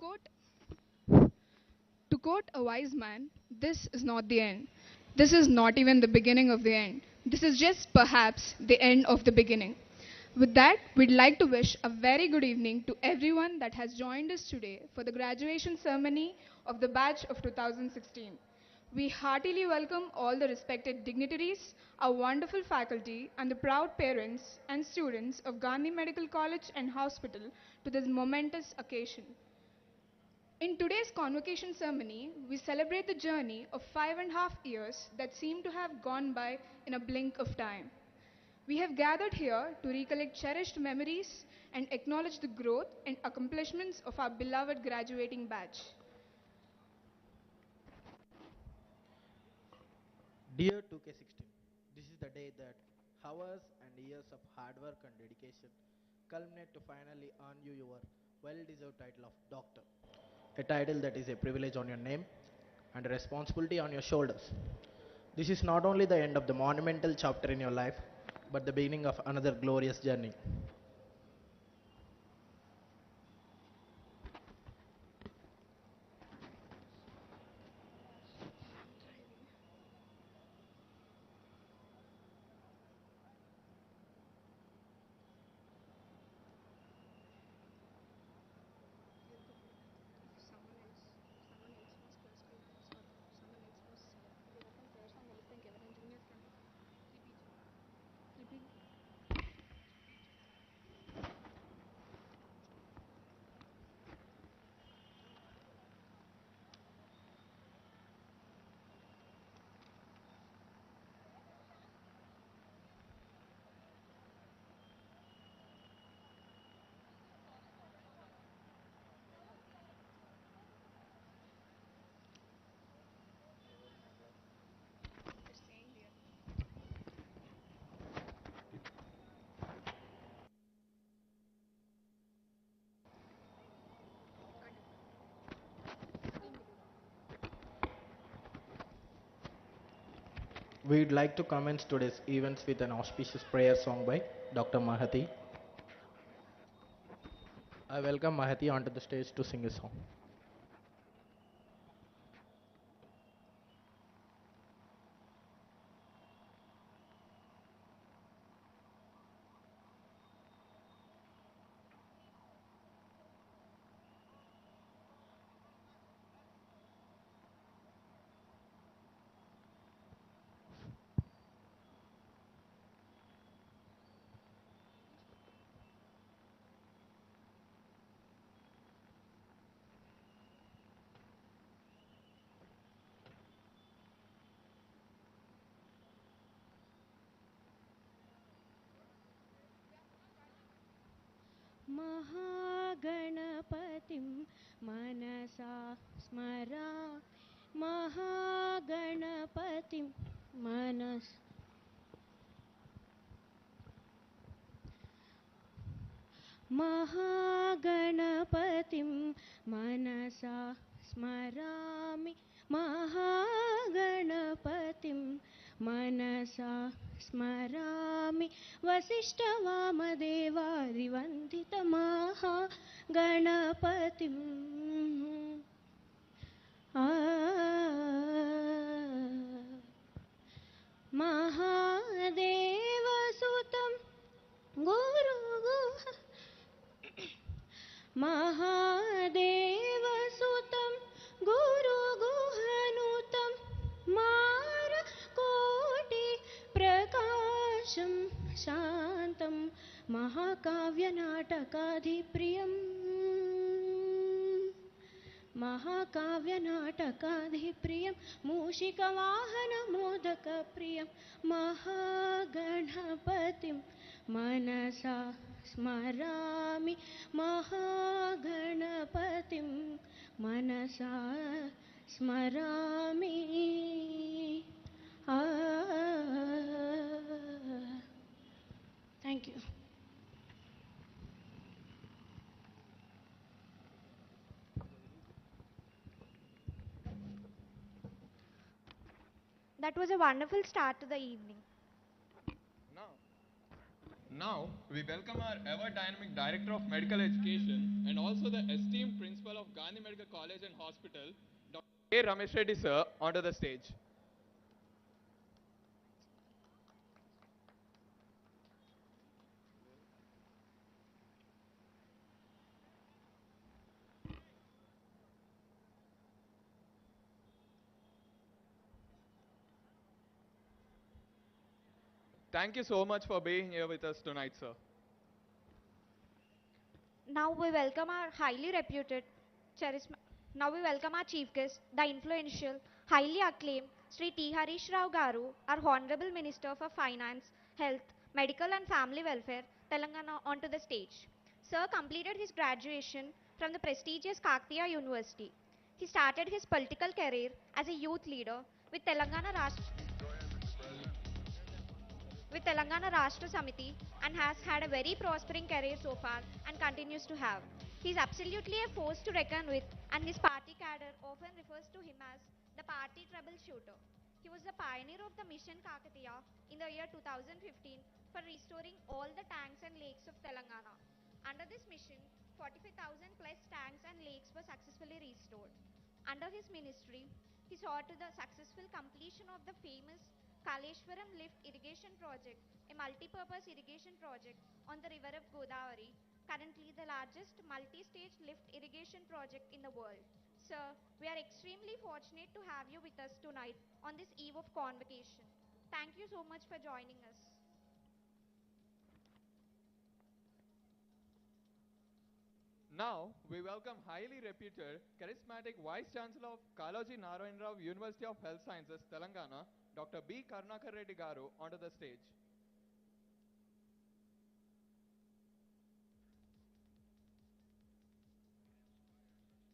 quote, to quote a wise man, this is not the end. This is not even the beginning of the end. This is just perhaps the end of the beginning. With that, we'd like to wish a very good evening to everyone that has joined us today for the graduation ceremony of the batch of 2016. We heartily welcome all the respected dignitaries, our wonderful faculty, and the proud parents and students of Gandhi Medical College and Hospital to this momentous occasion. In today's convocation ceremony, we celebrate the journey of 5.5 years that seem to have gone by in a blink of time. We have gathered here to recollect cherished memories and acknowledge the growth and accomplishments of our beloved graduating batch. Dear 2K16, this is the day that hours and years of hard work and dedication culminate to finally earn you your well-deserved title of doctor. A title that is a privilege on your name and a responsibility on your shoulders. This is not only the end of the monumental chapter in your life, but the beginning of another glorious journey. We'd like to commence today's events with an auspicious prayer song by Dr. Mahati. I welcome Mahati onto the stage to sing a song. महागणपतिं मनसा स्मरा महागणपतिं मनस महागणपतिं मनसा स्मरामि महागणपतिं मनसा स्मरामि वसिष्ठवामदेवादिवन्दितमहागणपतिम् आ महादेवसुतं गुरुगुह महादेवसुतं गुरुगुहनुतं मारकोटिप्रकाशं शान्तं महाकाव्यनाटकाधिप्रियम् महाकाव्यनाटकाधिप्रियं मूषिकवाहनमोदकप्रियं महागणपतिं मनसा स्मरामि महागणपतिं मनसा स्मरामि Thank you. That was a wonderful start to the evening. Now, we welcome our ever-dynamic Director of Medical Education and also the esteemed Principal of Gandhi Medical College and Hospital, Dr. A. Ramesh Reddy sir, onto the stage. Thank you so much for being here with us tonight, sir. Now we welcome our highly reputed charisma. Now we welcome our chief guest, the influential, highly acclaimed Sri T. Harish Rao Garu, our Honorable Minister for Finance, Health, Medical and Family Welfare, Telangana, onto the stage. Sir completed his graduation from the prestigious Kakatiya University. He started his political career as a youth leader with Telangana Rashtra Samiti and has had a very prospering career so far and continues to have. He is absolutely a force to reckon with, and his party cadre often refers to him as the party troubleshooter. He was the pioneer of the Mission Kakatiya in the year 2015 for restoring all the tanks and lakes of Telangana. Under this mission, 45,000 plus tanks and lakes were successfully restored. Under his ministry, he saw to the successful completion of the famous Kaleshwaram Lift Irrigation Project, a multi-purpose irrigation project on the river of Godavari, currently the largest multi-stage lift irrigation project in the world. Sir, we are extremely fortunate to have you with us tonight on this eve of convocation. Thank you so much for joining us. Now, we welcome highly reputed, charismatic Vice Chancellor of Kaloji Narayan Rao University of Health Sciences, Telangana, Dr. B. Karnakar Reddy Garu, onto the stage.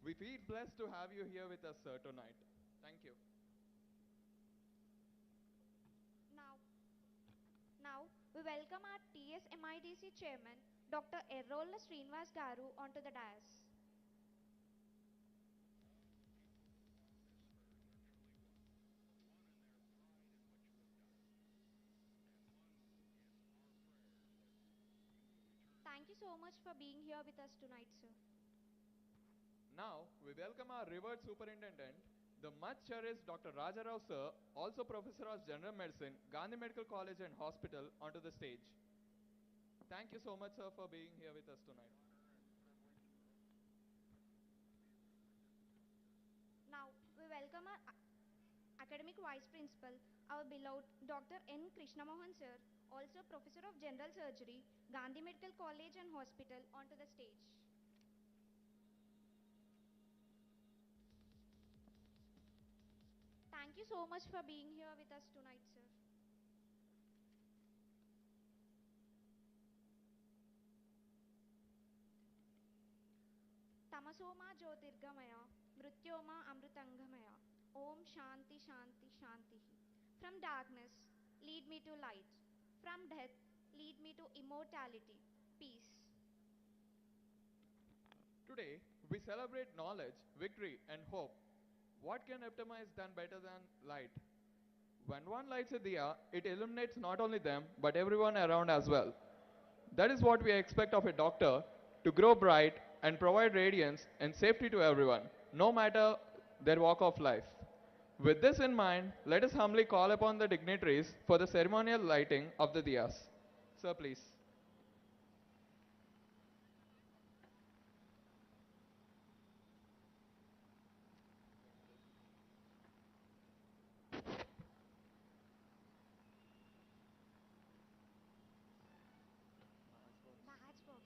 We feel blessed to have you here with us, sir, tonight. Thank you. Now, now we welcome our TSMIDC Chairman, Dr. Errolla Srinivas Garu, onto the dais. Thank you so much for being here with us tonight, sir. Now, we welcome our revered superintendent, the much cherished Dr. Rajarao sir, also Professor of General Medicine, Gandhi Medical College and Hospital, onto the stage. Thank you so much, sir, for being here with us tonight. Now, we welcome our academic vice principal, our beloved Dr. N. Krishnamohan sir, also Professor of General Surgery, Gandhi Medical College and Hospital, onto the stage. Thank you so much for being here with us tonight, sir. Tamasoma Jyotirgamaya, Mrutyoma Amrutangamaya, Om Shanti Shanti Shanti. From darkness, lead me to light. From death, lead me to immortality, peace. Today, we celebrate knowledge, victory, and hope. What can epitomize than better than light? When one lights a diya, it illuminates not only them, but everyone around as well. That is what we expect of a doctor, to grow bright and provide radiance and safety to everyone, no matter their walk of life. With this in mind, let us humbly call upon the dignitaries for the ceremonial lighting of the diyas. Sir, please. Matchbox.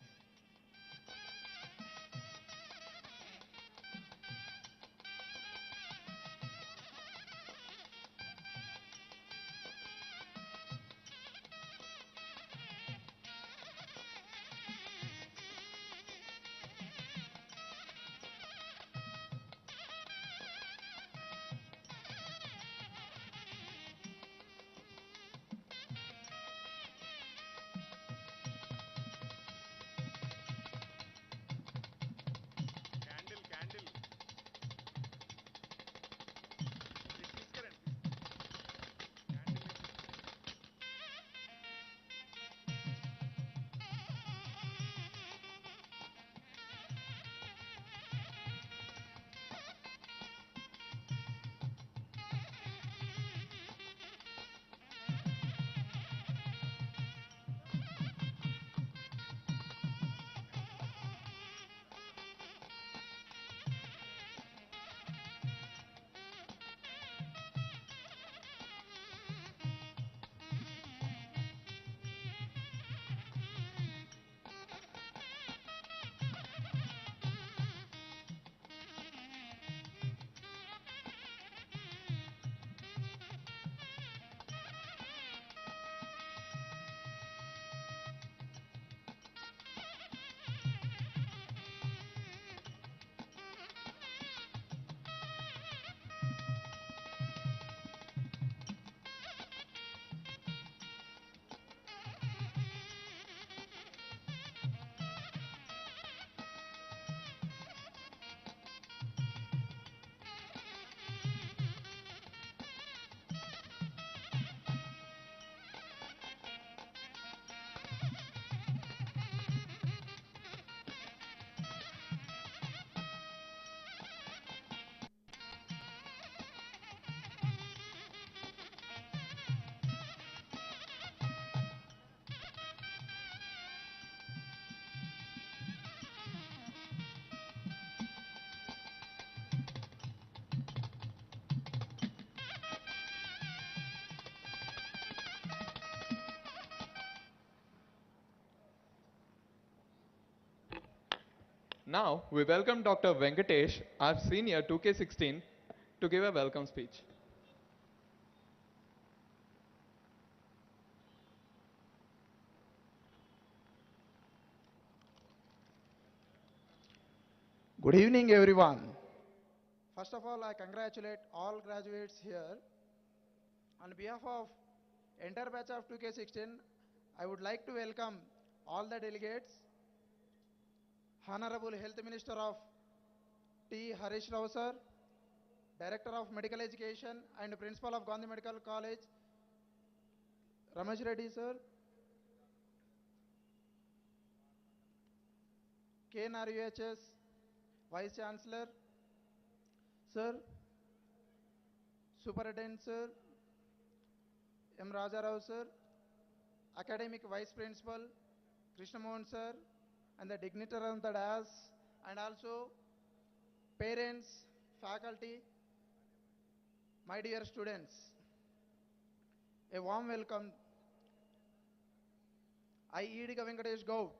Now, we welcome Dr. Venkatesh, our senior 2K16, to give a welcome speech. Good evening, everyone. First of all, I congratulate all graduates here. On behalf of entire batch of 2K16, I would like to welcome all the delegates, Honorable Health Minister of T. Harish Rao sir, Director of Medical Education and Principal of Gandhi Medical College, Ramesh Reddy sir, KNRUHS Vice Chancellor, sir, Superintendent sir, M. Raja Rao sir, Academic Vice Principal, Krishna Mohan sir, and the dignitary on the dais, and also parents, faculty, my dear students. A warm welcome. I, Ediga Venkatesh Gaud,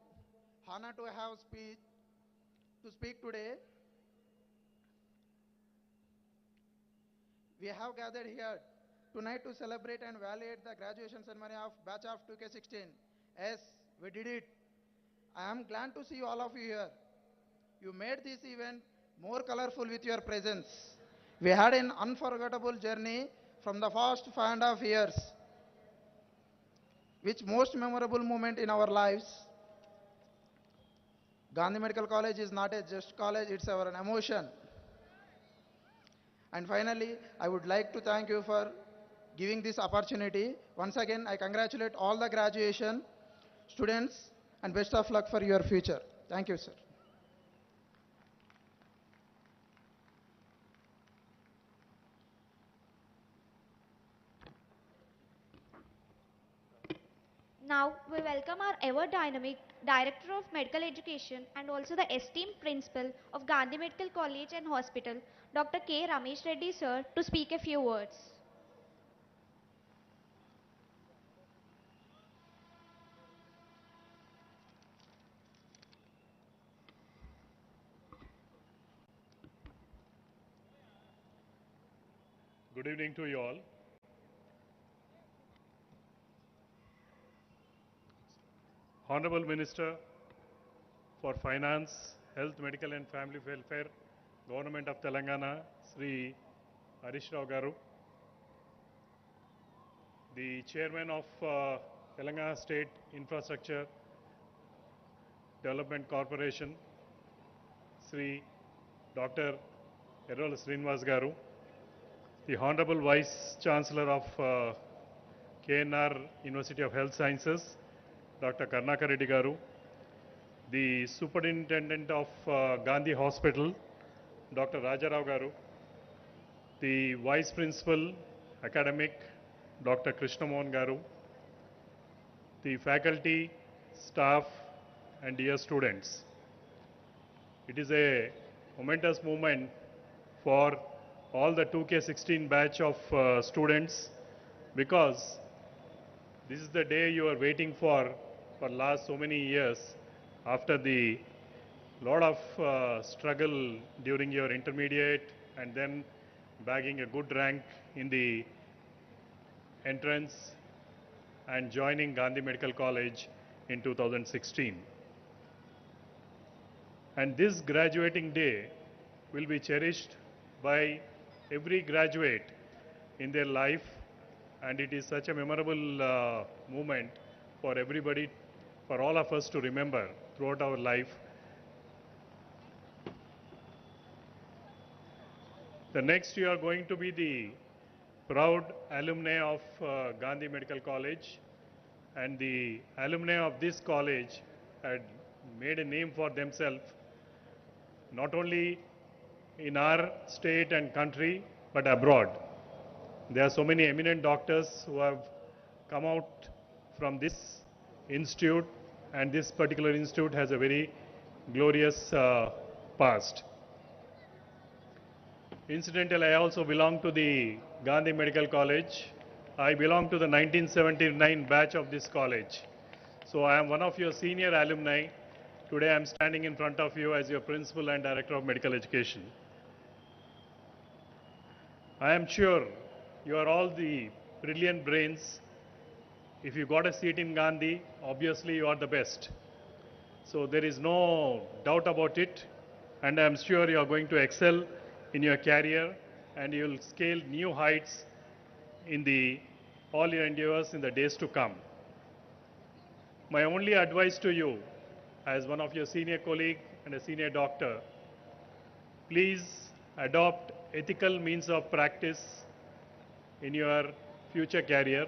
honor to have to speak today. We have gathered here tonight to celebrate and validate the graduation ceremony of batch of 2K16. Yes, we did it. I am glad to see all of you here. You made this event more colorful with your presence. We had an unforgettable journey from the first 5.5 years. Which most memorable moment in our lives? Gandhi Medical College is not a just college, it's our emotion. And finally, I would like to thank you for giving this opportunity. Once again, I congratulate all the graduation students and best of luck for your future. Thank you, sir. Now, we welcome our ever dynamic Director of Medical Education and also the esteemed Principal of Gandhi Medical College and Hospital, Dr. K. Ramesh Reddy sir, to speak a few words. Good evening to you all. Honorable Minister for Finance, Health, Medical and Family Welfare, Government of Telangana, Sri Harish Rao Garu, the Chairman of Telangana State Infrastructure Development Corporation, Sri Dr. Errola Srinivas Garu, the Honorable Vice Chancellor of KNR University of Health Sciences, Dr. Karnaka Reddy Garu, the Superintendent of Gandhi Hospital, Dr. Raja Rao Garu, the Vice Principal Academic, Dr. Krishna Mohan Garu, the faculty, staff, and dear students. It is a momentous moment for all the 2K16 batch of students because this is the day you are waiting for last so many years after the lot of struggle during your intermediate and then bagging a good rank in the entrance and joining Gandhi Medical College in 2016. And this graduating day will be cherished by every graduate in their life, and it is such a memorable moment for everybody, for all of us to remember throughout our life. The next you are going to be the proud alumni of Gandhi Medical College, and the alumni of this college had made a name for themselves not only in our state and country but abroad. There are so many eminent doctors who have come out from this institute, and this particular institute has a very glorious past. Incidentally, I also belong to the Gandhi Medical College. I belong to the 1979 batch of this college. So I am one of your senior alumni, today I'm standing in front of you as your Principal and Director of Medical Education. I am sure you are all the brilliant brains. If you got a seat in Gandhi, obviously you are the best. So there is no doubt about it, and I am sure you are going to excel in your career and you will scale new heights in all your endeavors in the days to come. My only advice to you, as one of your senior colleague and a senior doctor, please adopt ethical means of practice in your future career.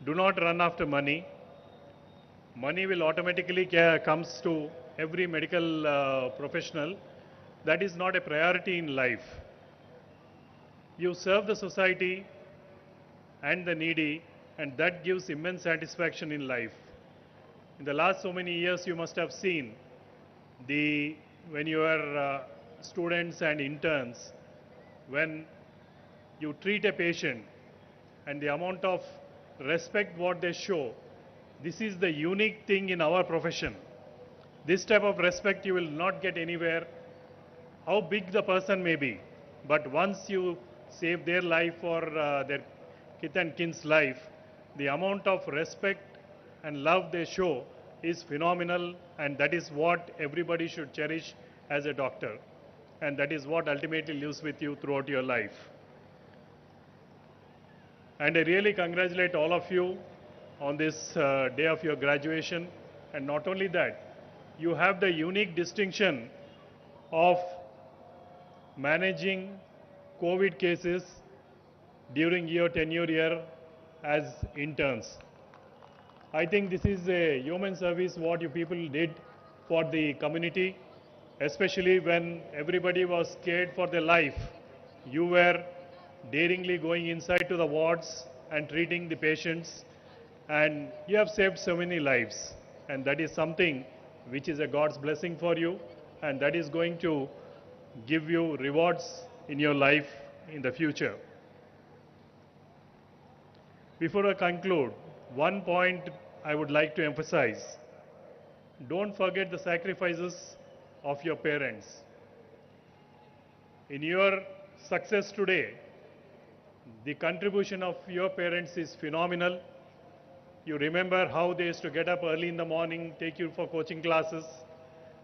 Do not run after money. Money will automatically comes to every medical professional. That is not a priority in life. You serve the society and the needy, and that gives immense satisfaction in life. In the last so many years, you must have seen when you are students and interns, when you treat a patient and the amount of respect what they show, this is the unique thing in our profession. This type of respect you will not get anywhere, how big the person may be. But once you save their life or their kith and kin's life, the amount of respect and love they show is phenomenal, and that is what everybody should cherish as a doctor. And that is what ultimately lives with you throughout your life. And I really congratulate all of you on this day of your graduation. And not only that, you have the unique distinction of managing COVID cases during your tenure year as interns. I think this is a human service what you people did for the community, especially when everybody was scared for their life. You were daringly going inside to the wards and treating the patients, and you have saved so many lives. And that is something which is a God's blessing for you, and that is going to give you rewards in your life in the future. Before I conclude, one point I would like to emphasize. Don't forget the sacrifices of your parents. In your success today, the contribution of your parents is phenomenal. You remember how they used to get up early in the morning, take you for coaching classes,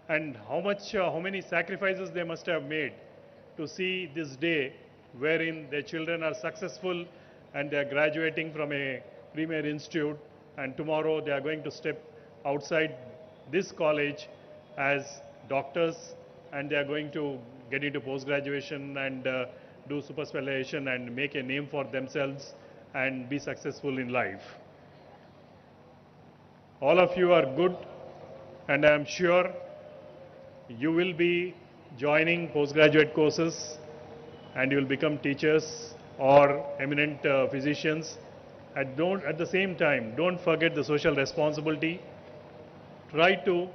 and how many sacrifices they must have made to see this day wherein their children are successful and they are graduating from a premier institute, and tomorrow they are going to step outside this college as doctors, and they are going to get into post-graduation and do super specialization and make a name for themselves and be successful in life. All of you are good, and I am sure you will be joining postgraduate courses and you will become teachers or eminent physicians. At the same time, don't forget the social responsibility. Try to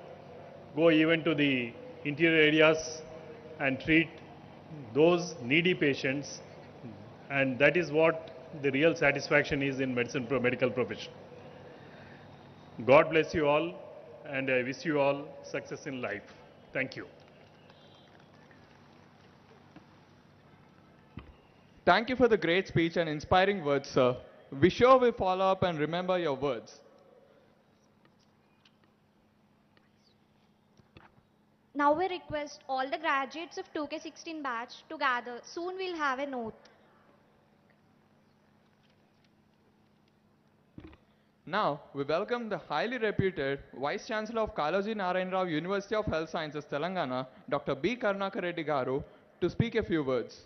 go even to the interior areas and treat those needy patients, and that is what the real satisfaction is in medical profession. God bless you all, and I wish you all success in life. Thank you. Thank you for the great speech and inspiring words, sir. We sure will follow up and remember your words. Now we request all the graduates of 2K16 batch to gather. Soon we'll have an oath. Now, we welcome the highly reputed Vice Chancellor of Kaloji Narayan Rao University of Health Sciences, Telangana, Dr. B. Karunakar Reddy Garu, to speak a few words.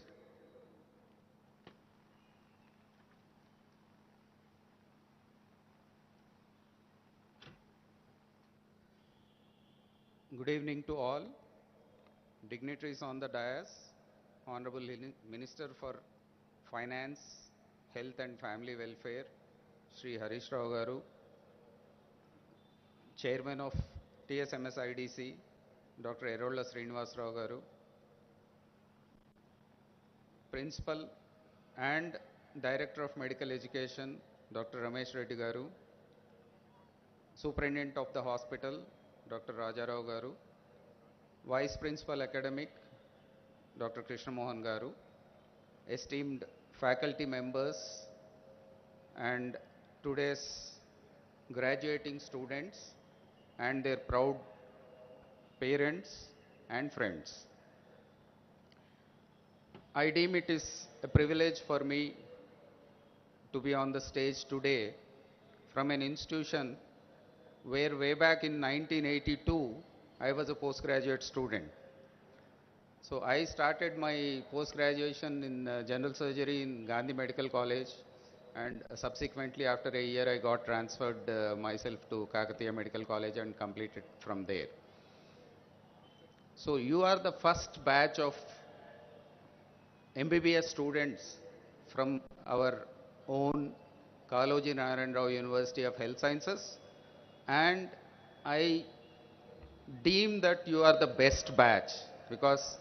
Good evening to all. Dignitaries on the dais, Honorable Minister for Finance, Health and Family Welfare, Shri Harish Rao Garu, Chairman of TSMSIDC, Dr. Erolla Srinivas Rao Garu, Principal and Director of Medical Education, Dr. Ramesh Reddy Garu, Superintendent of the Hospital, Dr. Rajarao Garu, Vice Principal Academic, Dr. Krishna Mohan Garu, esteemed faculty members, and today's graduating students and their proud parents and friends. I deem it is a privilege for me to be on the stage today from an institution where way back in 1982 I was a postgraduate student. So I started my post-graduation in general surgery in Gandhi Medical College, and subsequently after a year I got transferred myself to Kakatiya Medical College and completed from there. So you are the first batch of MBBS students from our own Kaloji Narayan Rao University of Health Sciences, and I deem that you are the best batch because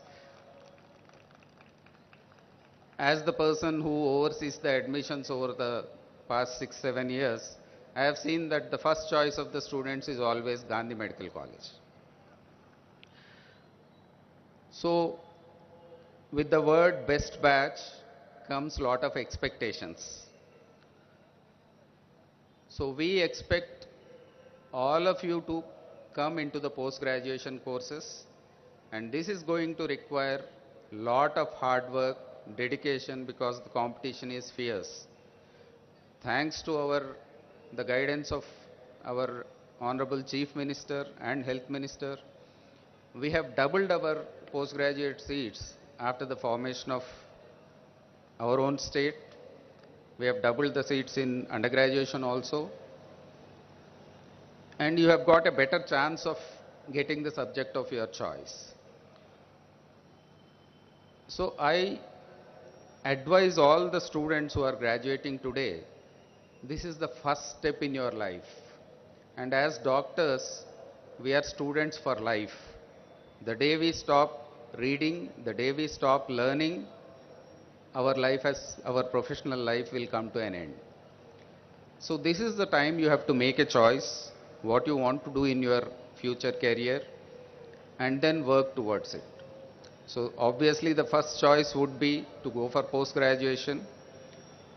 as the person who oversees the admissions over the past 6-7 years, I have seen that the first choice of the students is always Gandhi Medical College. So with the word best batch comes lot of expectations. So we expect all of you to come into the post-graduation courses, and this is going to require lot of hard work, dedication, because the competition is fierce. Thanks to the guidance of our Honorable Chief Minister and Health Minister, we have doubled our postgraduate seats after the formation of our own state. We have doubled the seats in undergraduation also, and you have got a better chance of getting the subject of your choice. So I advise all the students who are graduating today, this is the first step in your life. And as doctors, we are students for life. The day we stop reading, the day we stop learning, our professional life will come to an end. So this is the time you have to make a choice, what you want to do in your future career, and then work towards it. So obviously the first choice would be to go for post-graduation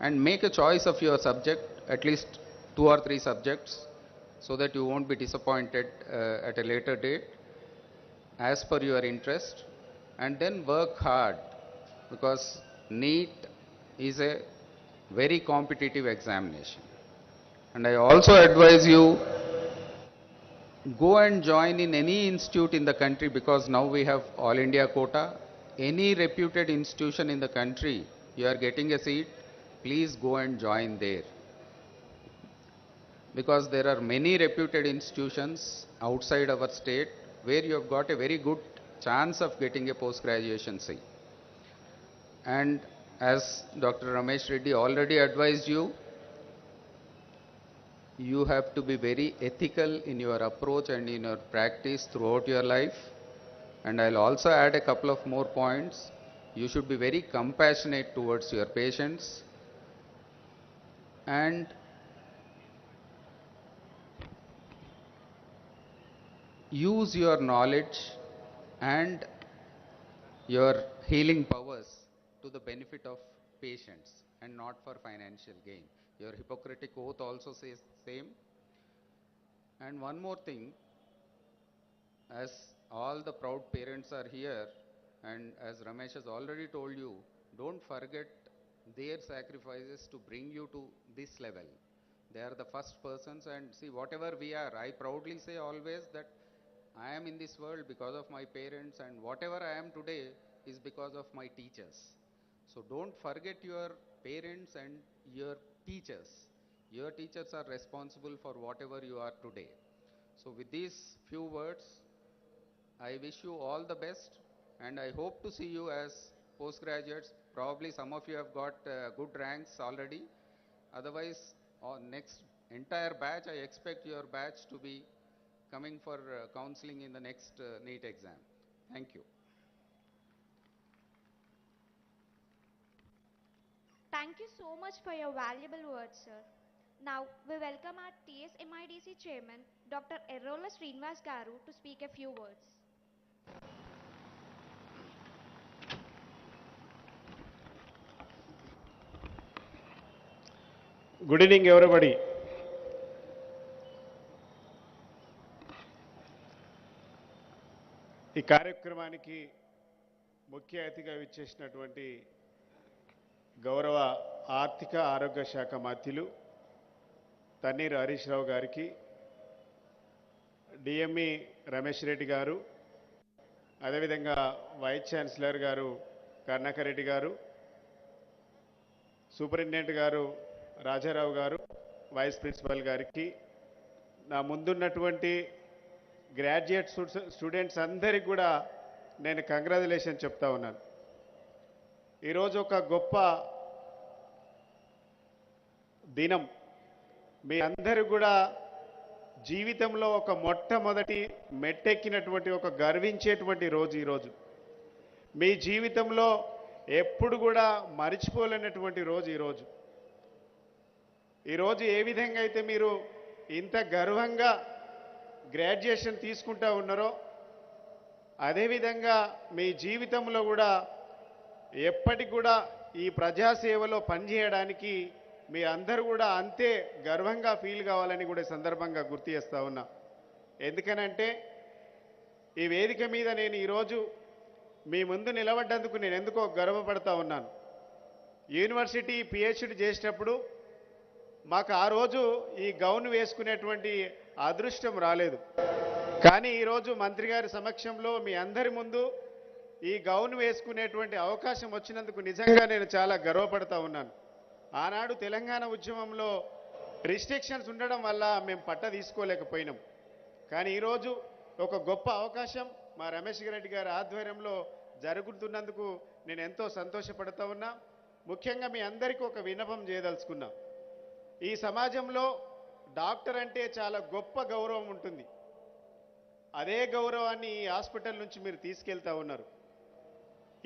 and make a choice of your subject, at least 2 or 3 subjects, so that you won't be disappointed at a later date as per your interest, and then work hard because NEET is a very competitive examination. And I also advise you, go and join in any institute in the country because now we have All India quota. Any reputed institution in the country, you are getting a seat, please go and join there. Because there are many reputed institutions outside our state where you have got a very good chance of getting a post-graduation seat. And as Dr. Ramesh Reddy already advised you, you have to be very ethical in your approach and in your practice throughout your life. And I'll also add a couple of more points. You should be very compassionate towards your patients and use your knowledge and your healing powers to the benefit of patients and not for financial gain. Your Hippocratic oath also says same. And one more thing, as all the proud parents are here, and as Ramesh has already told you, don't forget their sacrifices to bring you to this level. They are the first persons, and see, whatever we are, I proudly say always that I am in this world because of my parents, and whatever I am today is because of my teachers. So don't forget your parents and your teachers. Your teachers are responsible for whatever you are today. So with these few words, I wish you all the best, and I hope to see you as postgraduates. Probably some of you have got good ranks already. Otherwise, on next entire batch, I expect your batch to be coming for counseling in the next NEET exam. Thank you. Thank you so much for your valuable words, sir. Now we welcome our TSMIDC Chairman Dr. Errola Srinivas Garu to speak a few words. Good evening, everybody. ఈ కార్యక్రమానికి ముఖ్య అతిథిగా విచ్చేసినటువంటి గౌరవ ఆర్థిక ఆరోగ్య శాఖ మంత్రులు తన్నీరు హరీష్ రావు గారికి, డిఎంఈ రమేష్ రెడ్డి గారు, అదేవిధంగా వైస్ ఛాన్సలర్ గారు కర్ణాకర్ రెడ్డి గారు, సూపరింటెండెంట్ గారు రాజారావు గారు, వైస్ ప్రిన్సిపల్ గారికి, నా ముందున్నటువంటి గ్రాడ్యుయేట్ స్టూడెంట్స్ అందరికీ కూడా నేను కంగ్రాచులేషన్ చెప్తా ఉన్నాను. ఈరోజు ఒక గొప్ప దినం. మీ అందరూ కూడా జీవితంలో ఒక మొట్టమొదటి మెట్టెక్కినటువంటి ఒక గర్వించేటువంటి రోజు ఈరోజు. మీ జీవితంలో ఎప్పుడు కూడా మరిచిపోలేనటువంటి రోజు ఈరోజు. ఈరోజు ఏ విధంగా అయితే మీరు ఇంత గర్వంగా గ్రాడ్యుయేషన్ తీసుకుంటా ఉన్నారో, అదేవిధంగా మీ జీవితంలో కూడా ఎప్పటికి కూడా ఈ ప్రజాసేవలో పనిచేయడానికి మీ అందరూ కూడా అంతే గర్వంగా ఫీల్ కావాలని కూడా ఈ సందర్భంగా గుర్తు చేస్తా ఉన్నా. ఎందుకనంటే ఈ వేదిక మీద నేను ఈరోజు మీ ముందు నిలబడ్డందుకు నేను ఎందుకో గర్వపడతా ఉన్నాను. యూనివర్సిటీ పిహెచ్డి చేసేటప్పుడు మాకు ఆ రోజు ఈ గౌన్ వేసుకునేటువంటి అదృష్టం రాలేదు. కానీ ఈరోజు మంత్రి గారి సమక్షంలో మీ అందరి ముందు ఈ గౌన్ వేసుకునేటువంటి అవకాశం వచ్చినందుకు నిజంగా నేను చాలా గర్వపడతా ఉన్నాను. ఆనాడు తెలంగాణ ఉద్యమంలో రిస్ట్రిక్షన్స్ ఉండడం వల్ల మేము పట్ట తీసుకోలేకపోయినాం. కానీ ఈరోజు ఒక గొప్ప అవకాశం మా రమేష్ రెడ్డి గారి ఆధ్వర్యంలో జరుగుతున్నందుకు నేను ఎంతో సంతోషపడతా ఉన్నా. ముఖ్యంగా మీ అందరికీ ఒక విన్నపం చేయదలుచుకున్నా. ఈ సమాజంలో డాక్టర్ అంటే చాలా గొప్ప గౌరవం ఉంటుంది. అదే గౌరవాన్ని ఈ హాస్పిటల్ నుంచి మీరు తీసుకెళ్తా ఉన్నారు.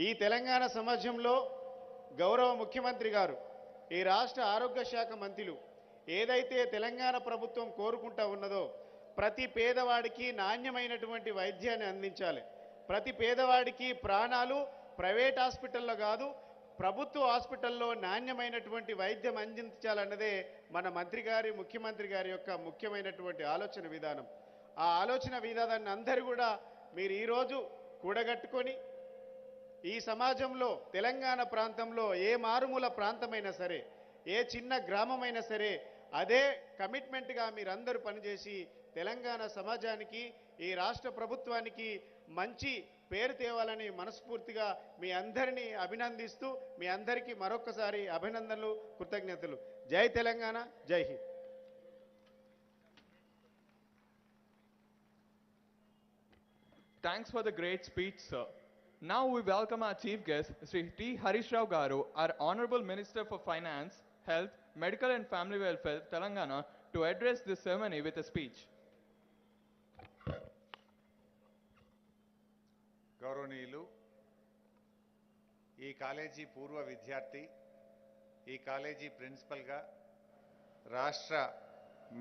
ఈ తెలంగాణ సమాజంలో గౌరవ ముఖ్యమంత్రి గారు, ఈ రాష్ట్ర ఆరోగ్య శాఖ మంత్రులు ఏదైతే తెలంగాణ ప్రభుత్వం కోరుకుంటా ఉన్నదో, ప్రతి పేదవాడికి నాణ్యమైనటువంటి వైద్యాన్ని అందించాలి. ప్రతి పేదవాడికి ప్రాణాలు ప్రైవేట్ హాస్పిటల్లో కాదు, ప్రభుత్వ హాస్పిటల్లో నాణ్యమైనటువంటి వైద్యం అందించాలన్నదే మన మంత్రి గారి, ముఖ్యమంత్రి గారి యొక్క ముఖ్యమైనటువంటి ఆలోచన విధానం. ఆ ఆలోచన విధానాన్ని అందరూ కూడా మీరు ఈరోజు కూడగట్టుకొని ఈ సమాజంలో తెలంగాణ ప్రాంతంలో ఏ మారుమూల ప్రాంతమైనా సరే, ఏ చిన్న గ్రామమైనా సరే అదే కమిట్మెంట్గా మీరందరూ పనిచేసి తెలంగాణ సమాజానికి, ఈ రాష్ట్ర ప్రభుత్వానికి మంచి పేరు తేవాలని మనస్ఫూర్తిగా మీ అందరినీ అభినందిస్తూ మీ అందరికీ మరొకసారి అభినందనలు, కృతజ్ఞతలు. జై తెలంగాణ, జై Hind. Thanks for the great speech, sir. Now we welcome our chief guest, Sri T. Harish Rao Garu, our Honorable Minister for Finance, Health, Medical and Family Welfare, Telangana, to address this ceremony with a speech. గౌరవనీయులు, ఈ college పూర్వ విద్యార్థి, ఈ college ప్రిన్సిపల్గా, రాష్ట్ర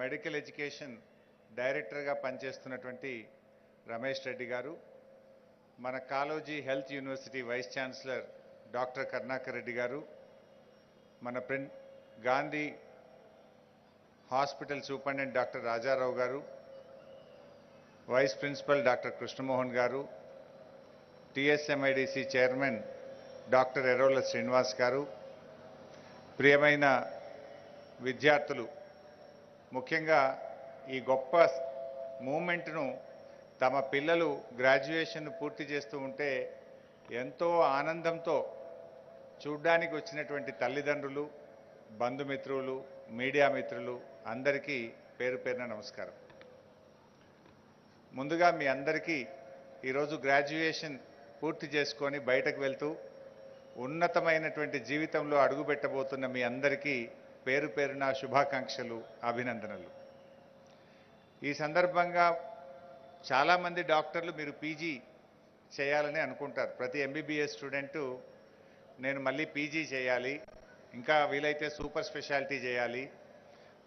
medical education డైరెక్టర్గా పనిచేస్తున్నటువంటి రమేష్ రెడ్డి గారు, మన Kaloji health university vice chancellor doctor Karnakar Reddy garu, మన Gandhi hospital superintendent doctor Rajarao garu, vice principal doctor Krishnamohan garu, TSMIDC chairman doctor Errolla Srinivas garu, ప్రియమైన విద్యార్థులు, ముఖ్యంగా ఈ గొప్ప మూమెంట్ను తమ పిల్లలు గ్రాడ్యుయేషన్ పూర్తి చేస్తూ ఉంటే ఎంతో ఆనందంతో చూడ్డానికి వచ్చినటువంటి తల్లిదండ్రులు, బంధుమిత్రులు, మీడియా మిత్రులు అందరికీ పేరు పేరున నమస్కారం. ముందుగా మీ అందరికీ ఈరోజు గ్రాడ్యుయేషన్ పూర్తి చేసుకొని బయటకు వెళ్తూ ఉన్నతమైనటువంటి జీవితంలో అడుగుపెట్టబోతున్న మీ అందరికీ పేరు పేరున శుభాకాంక్షలు, అభినందనలు. ఈ సందర్భంగా చాలామంది డాక్టర్లు మీరు పీజీ చేయాలని అనుకుంటారు. ప్రతి ఎంబీబీఎస్ స్టూడెంటు నేను మళ్ళీ పీజీ చేయాలి, ఇంకా వీలైతే సూపర్ స్పెషాలిటీ చేయాలి,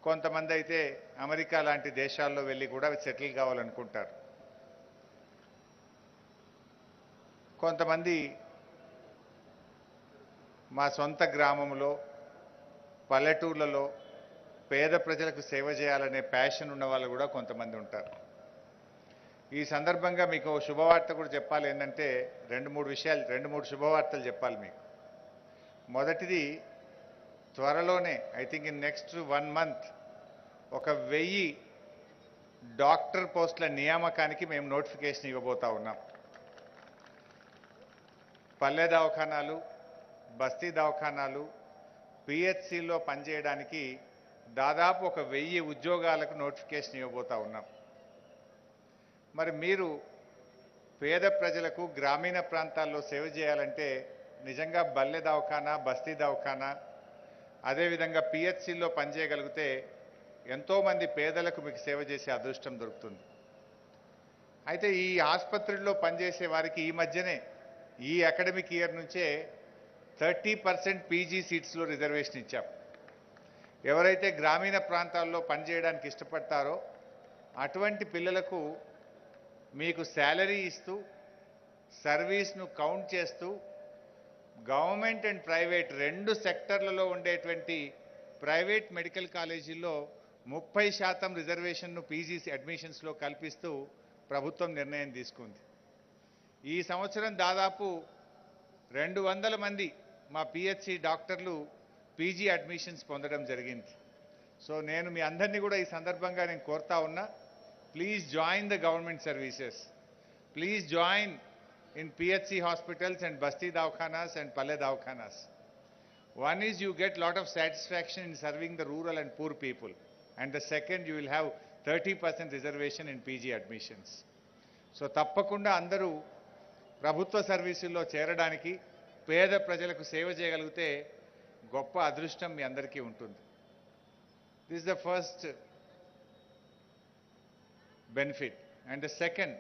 కొంతమంది అయితే అమెరికా లాంటి దేశాల్లో వెళ్ళి కూడా సెటిల్ కావాలనుకుంటారు. కొంతమంది మా సొంత గ్రామంలో పల్లెటూర్లలో పేద ప్రజలకు సేవ చేయాలనే ప్యాషన్ ఉన్న వాళ్ళు కూడా కొంతమంది ఉంటారు. ఈ సందర్భంగా మీకు శుభవార్త కూడా చెప్పాలి. ఏంటంటే రెండు మూడు శుభవార్తలు చెప్పాలి మీకు. మొదటిది, త్వరలోనే I think in next 1 month 1000 doctor పోస్టుల నియామకానికి మేము నోటిఫికేషన్ ఇవ్వబోతా ఉన్నాం. పల్లె దవాఖానాలు, బస్తీ దవాఖానాలు, పిహెచ్సిలో పనిచేయడానికి దాదాపు 1000 ఉద్యోగాలకు నోటిఫికేషన్ ఇవ్వబోతా ఉన్నాం. మరి మీరు పేద ప్రజలకు గ్రామీణ ప్రాంతాల్లో సేవ చేయాలంటే నిజంగా బల్లె దవాఖానా, బస్తీ దవాఖానా, అదేవిధంగా పిహెచ్సిలో పనిచేయగలిగితే ఎంతోమంది పేదలకు మీకు సేవ చేసే అదృష్టం దొరుకుతుంది. అయితే ఈ ఆసుపత్రుల్లో పనిచేసే వారికి ఈ మధ్యనే ఈ అకాడమిక్ ఇయర్ నుంచే 30% పీజీ సీట్స్లో రిజర్వేషన్ ఇచ్చాం. ఎవరైతే గ్రామీణ ప్రాంతాల్లో పనిచేయడానికి ఇష్టపడతారో అటువంటి పిల్లలకు మీకు శాలరీ ఇస్తూ, సర్వీస్ను కౌంట్ చేస్తూ, గవర్నమెంట్ అండ్ ప్రైవేట్ 2 సెక్టర్లలో ఉండేటువంటి ప్రైవేట్ మెడికల్ కాలేజీల్లో 30% రిజర్వేషన్ను పీజీ అడ్మిషన్స్లో కల్పిస్తూ ప్రభుత్వం నిర్ణయం తీసుకుంది. ఈ సంవత్సరం దాదాపు 200 మంది మా పిహెచ్సి డాక్టర్లు పీజీ అడ్మిషన్స్ పొందడం జరిగింది. సో నేను మీ అందరినీ కూడా ఈ సందర్భంగా నేను కోరుతా ఉన్నా, please join the government services, please join in PHC hospitals and basti dawkhanas and palle dawkhanas. One is you get lot of satisfaction in serving the rural and poor people, and the second you will have 30% reservation in PG admissions. So tappakunda andaru ప్రభుత్వ సర్వీసుల్లో చేరడానికి, పేద ప్రజలకు సేవ చేయగలిగితే గొప్ప అదృష్టం మీ అందరికీ ఉంటుంది. This is the first benefit. And the second,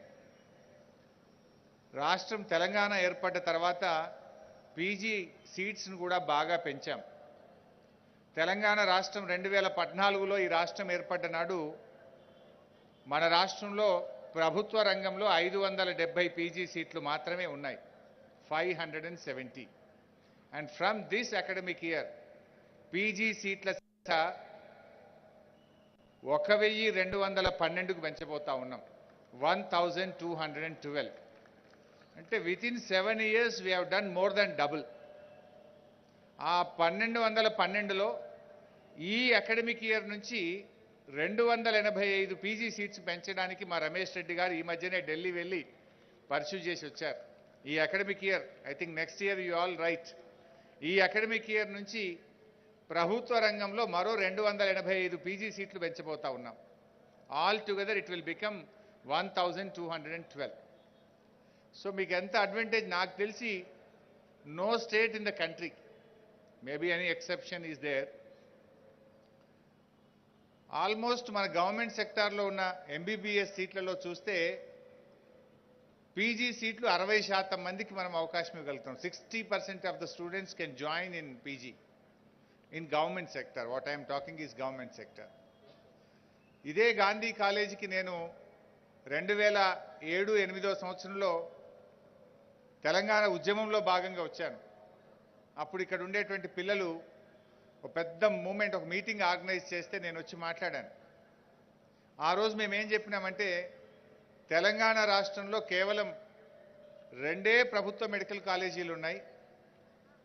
రాష్ట్రం తెలంగాణ ఏర్పడ్డ తర్వాత పీజీ సీట్స్ను కూడా బాగా పెంచాం. తెలంగాణ రాష్ట్రం 2014లో ఈ రాష్ట్రం ఏర్పడ్డ నాడు మన రాష్ట్రంలో ప్రభుత్వ రంగంలో 570 పీజీ సీట్లు మాత్రమే ఉన్నాయి, 570. And from this academic year PG సీట్ల సంఖ్య 1212కు పెంచబోతా ఉన్నాం, 1212. అంటే within 7 years we have done more than double. ఆ 1212లో ఈ అకాడమిక్ ఇయర్ నుంచి 285 పీజీ సీట్స్ పెంచడానికి మా రమేష్ రెడ్డి గారు ఈ మధ్యనే ఢిల్లీ వెళ్ళి పర్సూ చేసి వచ్చారు. ఈ academic year, I think next year you all right, ఈ అకాడమిక్ ఇయర్ నుంచి ప్రభుత్వ రంగంలో మరో 285 పీజీ సీట్లు పెంచబోతా ఉన్నాం. All together it will become 1212. So మీకు ఎంత అడ్వాంటేజ్ నాకు తెలిసి no state in the country, maybe any exception is there, almost మన గవర్నమెంట్ సెక్టార్లో ఉన్న ఎంబీబీఎస్ సీట్లలో చూస్తే పీజీ సీట్లు 60% మందికి మనం అవకాశం ఇవ్వగలుగుతాం. 60% of the students can join in PG in government sector. What I'm talking is government sector. ఇదే గాంధీ కాలేజీకి నేను 2007-8 సంవత్సరంలో తెలంగాణ ఉద్యమంలో భాగంగా వచ్చాను. అప్పుడు ఇక్కడ ఉండేటువంటి పిల్లలు ఒక పెద్ద మూమెంట్, ఒక మీటింగ్ ఆర్గనైజ్ చేస్తే నేను వచ్చి మాట్లాడాను. ఆ రోజు మేము ఏం చెప్పినామంటే, తెలంగాణ రాష్ట్రంలో కేవలం 2 ప్రభుత్వ మెడికల్ కాలేజీలు ఉన్నాయి,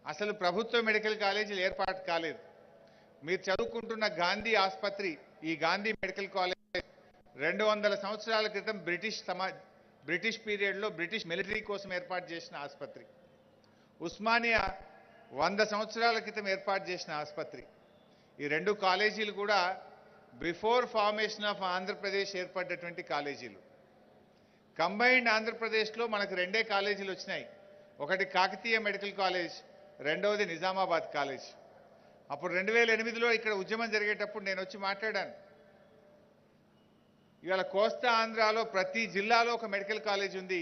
అసలు ప్రభుత్వ మెడికల్ కాలేజీలు ఏర్పాటు కాలేదు. మీరు చదువుకుంటున్న గాంధీ ఆసుపత్రి, ఈ గాంధీ మెడికల్ కాలేజ్ 200 సంవత్సరాల క్రితం బ్రిటిష్ పీరియడ్లో బ్రిటిష్ మిలిటరీ కోసం ఏర్పాటు చేసిన ఆసుపత్రి. ఉస్మానియా 100 సంవత్సరాల క్రితం ఏర్పాటు చేసిన ఆసుపత్రి. ఈ 2 కాలేజీలు కూడా బిఫోర్ ఫార్మేషన్ ఆఫ్ ఆంధ్రప్రదేశ్ ఏర్పడ్డటువంటి కాలేజీలు. కంబైన్డ్ ఆంధ్రప్రదేశ్లో మనకు 2 కాలేజీలు వచ్చినాయి, ఒకటి కాకతీయ మెడికల్ కాలేజ్, రెండవది నిజామాబాద్ కాలేజ్. అప్పుడు 2008లో ఇక్కడ ఉద్యమం జరిగేటప్పుడు నేను వచ్చి మాట్లాడాను. ఇవాళ కోస్తా ఆంధ్రాలో ప్రతి జిల్లాలో ఒక మెడికల్ కాలేజ్ ఉంది,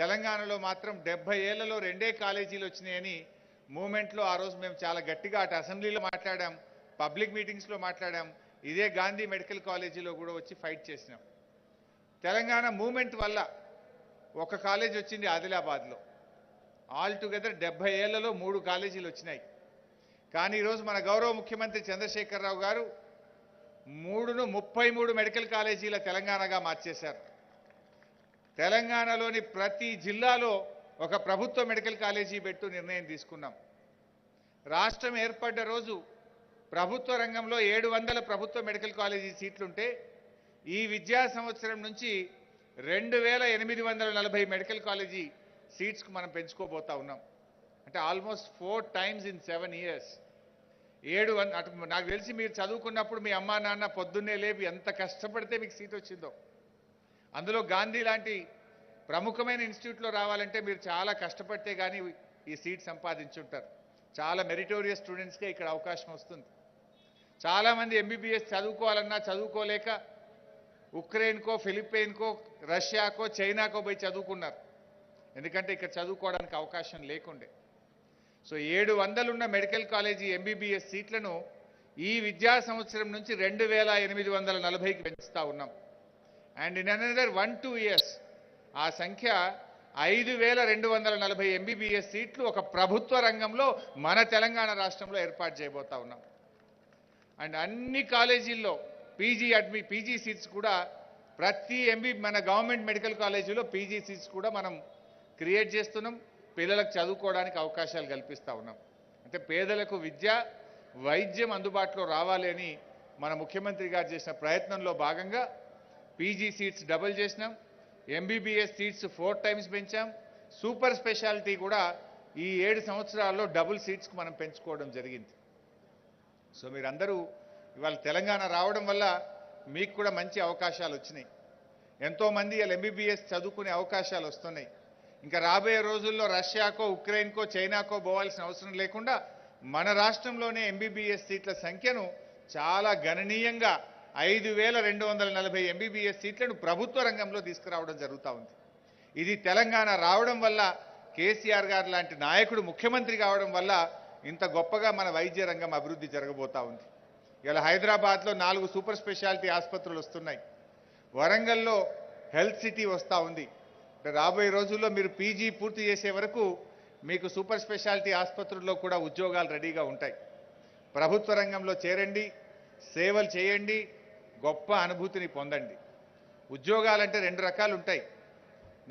తెలంగాణలో మాత్రం 70 ఏళ్లలో 2 కాలేజీలు వచ్చినాయని మూమెంట్లో ఆ రోజు మేము చాలా గట్టిగా అటు అసెంబ్లీలో మాట్లాడాం, పబ్లిక్ మీటింగ్స్లో మాట్లాడాం, ఇదే గాంధీ మెడికల్ కాలేజీలో కూడా వచ్చి ఫైట్ చేసినాం. తెలంగాణ మూమెంట్ వల్ల ఒక కాలేజ్ వచ్చింది ఆదిలాబాద్లో. ఆల్ టుగెదర్ 70 ఏళ్లలో 3 కాలేజీలు వచ్చినాయి. కానీ ఈరోజు మన గౌరవ ముఖ్యమంత్రి చంద్రశేఖరరావు గారు 3ను 33 మెడికల్ కాలేజీల తెలంగాణగా మార్చేశారు. తెలంగాణలోని ప్రతి జిల్లాలో ఒక ప్రభుత్వ మెడికల్ కాలేజీ పెట్టు నిర్ణయం తీసుకున్నాం. రాష్ట్రం ఏర్పడ్డ రోజు ప్రభుత్వ రంగంలో 700 ప్రభుత్వ మెడికల్ కాలేజీ సీట్లుంటే ఈ విద్యా సంవత్సరం నుంచి 2840 మెడికల్ కాలేజీ సీట్స్కు మనం పెంచుకోబోతా ఉన్నాం. అంటే ఆల్మోస్ట్ 4 times in 7 years. నాకు తెలిసి మీరు చదువుకున్నప్పుడు మీ అమ్మా నాన్న పొద్దున్నే లేపి ఎంత కష్టపడితే మీకు సీట్ వచ్చిందో. అందులో గాంధీ లాంటి ప్రముఖమైన ఇన్స్టిట్యూట్లో రావాలంటే మీరు చాలా కష్టపడితే కానీ ఈ సీట్ సంపాదించుంటారు. చాలా మెరిటోరియస్ స్టూడెంట్స్కే ఇక్కడ అవకాశం వస్తుంది. చాలామంది ఎంబీబీఎస్ చదువుకోవాలన్నా చదువుకోలేక ఉక్రెయిన్కో, ఫిలిప్పైన్కో, రష్యాకో, చైనాకో పోయి చదువుకున్నారు. ఎందుకంటే ఇక్కడ చదువుకోవడానికి అవకాశం లేకుండే. సో 700 ఉన్న మెడికల్ కాలేజీ ఎంబీబీఎస్ సీట్లను ఈ విద్యా సంవత్సరం నుంచి 2840కి పెంచుతా ఉన్నాం. అండ్ ఇన్ అనదర్ 1-2 years ఆ సంఖ్య 5240 ఎంబీబీఎస్ సీట్లు ఒక ప్రభుత్వ రంగంలో మన తెలంగాణ రాష్ట్రంలో ఏర్పాటు చేయబోతా ఉన్నాం. అండ్ అన్ని కాలేజీల్లో పీజీ సీట్స్ కూడా ప్రతి మన గవర్నమెంట్ మెడికల్ కాలేజీలో పీజీ సీట్స్ కూడా మనం క్రియేట్ చేస్తున్నాం. పిల్లలకు చదువుకోవడానికి అవకాశాలు కల్పిస్తూ ఉన్నాం. అంటే పేదలకు విద్య, వైద్యం అందుబాటులో రావాలి అని మన ముఖ్యమంత్రి గారు చేసిన ప్రయత్నంలో భాగంగా పీజీ సీట్స్ డబుల్ చేసినాం, ఎంబీబీఎస్ సీట్స్ 4 times పెంచాం, సూపర్ స్పెషాలిటీ కూడా ఈ 7 సంవత్సరాల్లో డబుల్ సీట్స్కు మనం పెంచుకోవడం జరిగింది. సో మీరందరూ ఇవాళ తెలంగాణ రావడం వల్ల మీకు కూడా మంచి అవకాశాలు వచ్చినాయి. ఎంతోమంది ఇలా ఎంబీబీఎస్ చదువుకునే అవకాశాలు వస్తున్నాయి. ఇంకా రాబోయే రోజుల్లో రష్యాకో, ఉక్రెయిన్కో, చైనాకో పోవాల్సిన అవసరం లేకుండా మన రాష్ట్రంలోనే ఎంబీబీఎస్ సీట్ల సంఖ్యను చాలా గణనీయంగా 5240 ఎంబీబీఎస్ సీట్లను ప్రభుత్వ రంగంలో తీసుకురావడం జరుగుతూ ఉంది. ఇది తెలంగాణ రావడం వల్ల, కేసీఆర్ గారు లాంటి నాయకుడు ముఖ్యమంత్రి కావడం వల్ల ఇంత గొప్పగా మన వైద్య రంగం అభివృద్ధి జరగబోతా ఉంది. ఇలా హైదరాబాద్లో 4 సూపర్ స్పెషాలిటీ ఆసుపత్రులు వస్తున్నాయి. వరంగల్లో హెల్త్ సిటీ వస్తూ ఉంది. రాబోయే రోజుల్లో మీరు పీజీ పూర్తి చేసే వరకు మీకు సూపర్ స్పెషాలిటీ ఆసుపత్రుల్లో కూడా ఉద్యోగాలు రెడీగా ఉంటాయి. ప్రభుత్వ రంగంలో చేరండి, సేవలు చేయండి, గొప్ప అనుభూతిని పొందండి. ఉద్యోగాలంటే 2 రకాలు ఉంటాయి.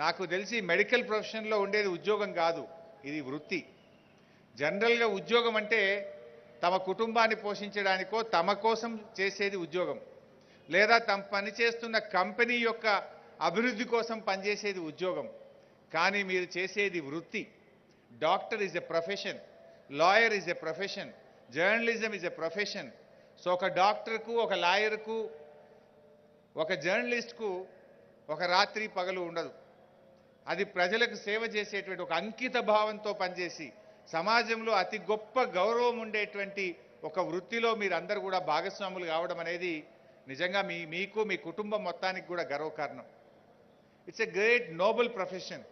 నాకు తెలిసి మెడికల్ ప్రొఫెషన్లో ఉండేది ఉద్యోగం కాదు, ఇది వృత్తి. జనరల్గా ఉద్యోగం అంటే తమ కుటుంబాన్ని పోషించడానికో తమ కోసం చేసేది ఉద్యోగం, లేదా తమ పనిచేస్తున్న కంపెనీ యొక్క అభివృద్ధి కోసం పనిచేసేది ఉద్యోగం. కానీ మీరు చేసేది వృత్తి. Doctor is a profession, lawyer is a profession, journalism is a profession. So ఒక డాక్టర్కు, ఒక లాయర్కు, ఒక జర్నలిస్ట్కు ఒక రాత్రి పగలు ఉండదు. అది ప్రజలకు సేవ చేసేటువంటి ఒక అంకిత భావంతో పనిచేసి సమాజంలో అతి గొప్ప గౌరవం ఉండేటువంటి ఒక వృత్తిలో మీరందరూ కూడా భాగస్వాములు కావడం అనేది నిజంగా మీకు మీ కుటుంబం మొత్తానికి కూడా గర్వకారణం. It's a great Nobel profession.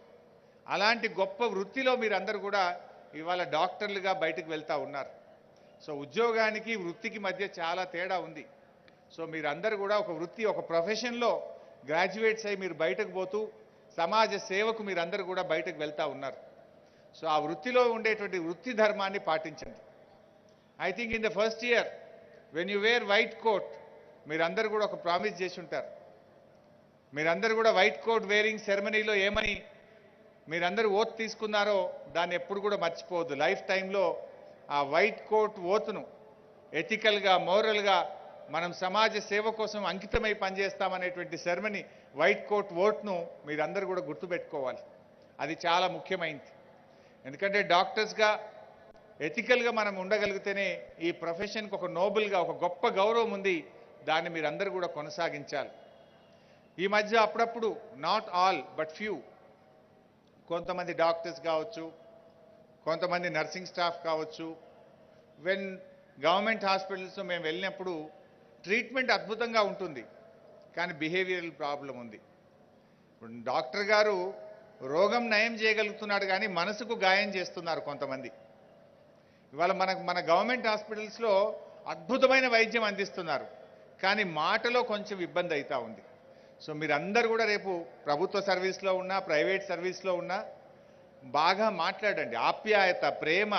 అలాంటి గొప్ప వృత్తిలో మీరందరూ కూడా ఇవాళ డాక్టర్లుగా బయటకు వెళ్తూ ఉన్నారు. సో ఉద్యోగానికి వృత్తికి మధ్య చాలా తేడా ఉంది. సో మీరందరూ కూడా ఒక వృత్తి, ఒక ప్రొఫెషన్లో గ్రాడ్యుయేట్స్ అయి మీరు బయటకు పోతూ సమాజ సేవకు మీరందరూ కూడా బయటకు వెళ్తూ ఉన్నారు. సో ఆ వృత్తిలో ఉండేటువంటి వృత్తి ధర్మాన్ని పాటించండి. I think in the first year when you wear white coat, మీరందరూ కూడా ఒక ప్రామిస్ చేసి ఉంటారు. మీరందరూ కూడా వైట్ కోట్ వేరింగ్ సెరమనీలో ఏమని మీరందరూ ఓత్ తీసుకున్నారో దాన్ని ఎప్పుడు కూడా మర్చిపోవద్దు. లైఫ్ టైంలో ఆ వైట్ కోట్ ఓత్ను ఎథికల్గా, మోరల్గా మనం సమాజ సేవ కోసం అంకితమై పనిచేస్తామనేటువంటి సెరమనీ వైట్ కోట్ ఓట్ను మీరందరూ కూడా గుర్తుపెట్టుకోవాలి. అది చాలా ముఖ్యమైనది. ఎందుకంటే డాక్టర్స్గా ఎథికల్గా మనం ఉండగలిగితేనే ఈ ప్రొఫెషన్కి ఒక నోబెల్గా, ఒక గొప్ప గౌరవం ఉంది. దాన్ని మీరందరూ కూడా కొనసాగించాలి. ఈ మధ్య అప్పుడప్పుడు, నాట్ ఆల్ బట్ ఫ్యూ, కొంతమంది డాక్టర్స్ కావచ్చు, కొంతమంది నర్సింగ్ స్టాఫ్ కావచ్చు, వెన్ గవర్నమెంట్ హాస్పిటల్స్లో మేము వెళ్ళినప్పుడు ట్రీట్మెంట్ అద్భుతంగా ఉంటుంది, కానీ బిహేవియరల్ ప్రాబ్లం ఉంది. ఇప్పుడు డాక్టర్ గారు రోగం నయం చేయగలుగుతున్నాడు కానీ మనసుకు గాయం చేస్తున్నారు కొంతమంది. ఇవాళ మన గవర్నమెంట్ హాస్పిటల్స్లో అద్భుతమైన వైద్యం అందిస్తున్నారు, కానీ మాటలో కొంచెం ఇబ్బంది అవుతా ఉంది. సో మీరందరూ కూడా రేపు ప్రభుత్వ సర్వీస్లో ఉన్నా ప్రైవేట్ సర్వీస్లో ఉన్నా బాగా మాట్లాడండి. ఆప్యాయత, ప్రేమ,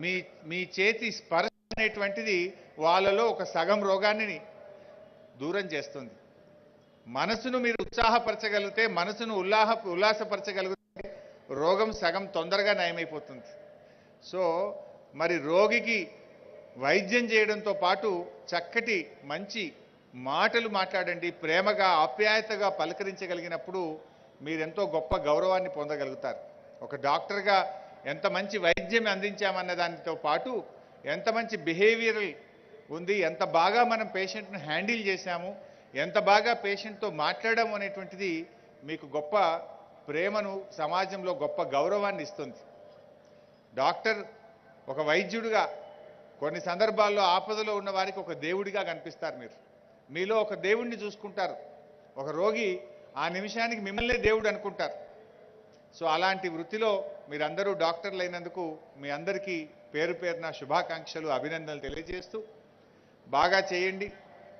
మీ మీ చేతి స్పర్శ అనేటువంటిది వాళ్ళలో ఒక సగం రోగాన్ని దూరం చేస్తుంది. మనసును మీరు ఉత్సాహపరచగలిగితే, మనసును ఉల్లాసపరచగలిగితే రోగం సగం తొందరగా నయమైపోతుంది. సో మరి రోగికి వైద్యం చేయడంతో పాటు చక్కటి మంచి మాటలు మాట్లాడండి. ప్రేమగా ఆప్యాయతగా పలకరించగలిగినప్పుడు మీరెంతో గొప్ప గౌరవాన్ని పొందగలుగుతారు. ఒక డాక్టర్గా ఎంత మంచి వైద్యం అందించామన్న దానితో పాటు ఎంత మంచి బిహేవియరల్ ఉంది, ఎంత బాగా మనం పేషెంట్ను హ్యాండిల్ చేశాము, ఎంత బాగా పేషెంట్తో మాట్లాడము అనేటువంటిది మీకు గొప్ప ప్రేమను, సమాజంలో గొప్ప గౌరవాన్ని ఇస్తుంది. డాక్టర్ ఒక వైద్యుడిగా కొన్ని సందర్భాల్లో ఆపదలో ఉన్న వారికి ఒక దేవుడిగా కనిపిస్తారు. మీలో ఒక దేవుడిని చూసుకుంటారు. ఒక రోగి ఆ నిమిషానికి మిమ్మల్నే దేవుడు అనుకుంటారు. సో అలాంటి వృత్తిలో మీరందరూ డాక్టర్లు అయినందుకు మీ అందరికీ పేరు పేరున శుభాకాంక్షలు, అభినందనలు తెలియజేస్తూ బాగా చేయండి,